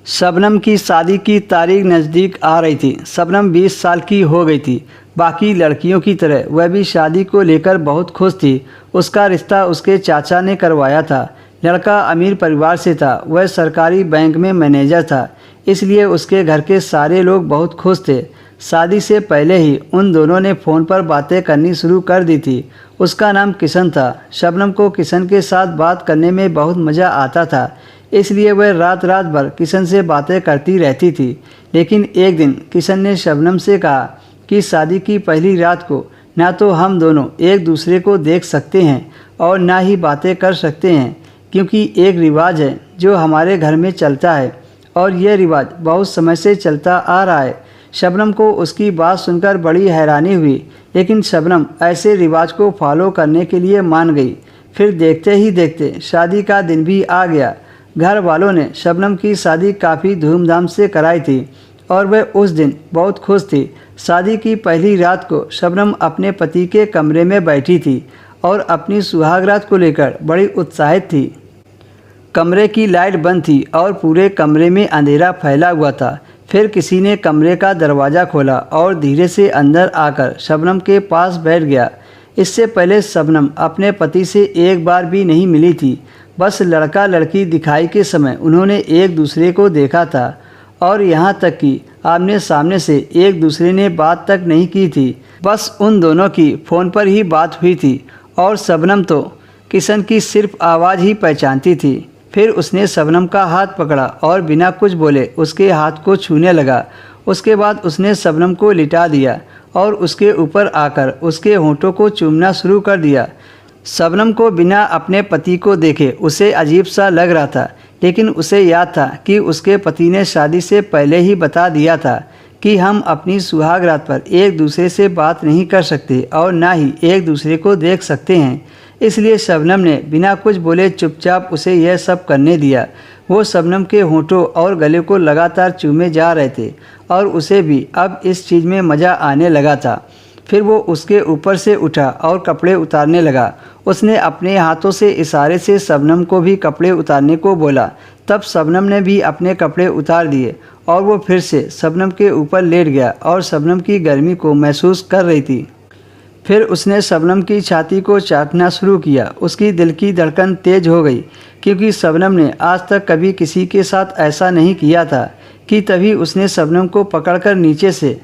शबनम की शादी की तारीख नज़दीक आ रही थी। शबनम 20 साल की हो गई थी। बाकी लड़कियों की तरह वह भी शादी को लेकर बहुत खुश थी। उसका रिश्ता उसके चाचा ने करवाया था। लड़का अमीर परिवार से था। वह सरकारी बैंक में मैनेजर था, इसलिए उसके घर के सारे लोग बहुत खुश थे। शादी से पहले ही उन दोनों ने फ़ोन पर बातें करनी शुरू कर दी थी। उसका नाम किशन था। शबनम को किशन के साथ बात करने में बहुत मज़ा आता था, इसलिए वह रात रात भर किशन से बातें करती रहती थी। लेकिन एक दिन किशन ने शबनम से कहा कि शादी की पहली रात को ना तो हम दोनों एक दूसरे को देख सकते हैं और ना ही बातें कर सकते हैं, क्योंकि एक रिवाज है जो हमारे घर में चलता है और यह रिवाज बहुत समय से चलता आ रहा है। शबनम को उसकी बात सुनकर बड़ी हैरानी हुई, लेकिन शबनम ऐसे रिवाज को फॉलो करने के लिए मान गई। फिर देखते ही देखते शादी का दिन भी आ गया। घर वालों ने शबनम की शादी काफ़ी धूमधाम से कराई थी और वह उस दिन बहुत खुश थी। शादी की पहली रात को शबनम अपने पति के कमरे में बैठी थी और अपनी सुहागरात को लेकर बड़ी उत्साहित थी। कमरे की लाइट बंद थी और पूरे कमरे में अंधेरा फैला हुआ था। फिर किसी ने कमरे का दरवाज़ा खोला और धीरे से अंदर आकर शबनम के पास बैठ गया। इससे पहले शबनम अपने पति से एक बार भी नहीं मिली थी। बस लड़का लड़की दिखाई के समय उन्होंने एक दूसरे को देखा था और यहाँ तक कि आमने सामने से एक दूसरे ने बात तक नहीं की थी। बस उन दोनों की फ़ोन पर ही बात हुई थी और शबनम तो किशन की सिर्फ आवाज़ ही पहचानती थी। फिर उसने शबनम का हाथ पकड़ा और बिना कुछ बोले उसके हाथ को छूने लगा। उसके बाद उसने शबनम को लिटा दिया और उसके ऊपर आकर उसके होंठों को चूमना शुरू कर दिया। शबनम को बिना अपने पति को देखे उसे अजीब सा लग रहा था, लेकिन उसे याद था कि उसके पति ने शादी से पहले ही बता दिया था कि हम अपनी सुहागरात पर एक दूसरे से बात नहीं कर सकते और ना ही एक दूसरे को देख सकते हैं। इसलिए शबनम ने बिना कुछ बोले चुपचाप उसे यह सब करने दिया। वो शबनम के होंठों और गले को लगातार चूमे जा रहे थे और उसे भी अब इस चीज़ में मज़ा आने लगा था। फिर वो उसके ऊपर से उठा और कपड़े उतारने लगा। उसने अपने हाथों से इशारे से शबनम को भी कपड़े उतारने को बोला। तब शबनम ने भी अपने कपड़े उतार दिए और वो फिर से शबनम के ऊपर लेट गया और शबनम की गर्मी को महसूस कर रही थी। फिर उसने शबनम की छाती को चाटना शुरू किया। उसकी दिल की धड़कन तेज हो गई, क्योंकि शबनम ने आज तक कभी किसी के साथ ऐसा नहीं किया था। कि तभी उसने शबनम को पकड़कर नीचे से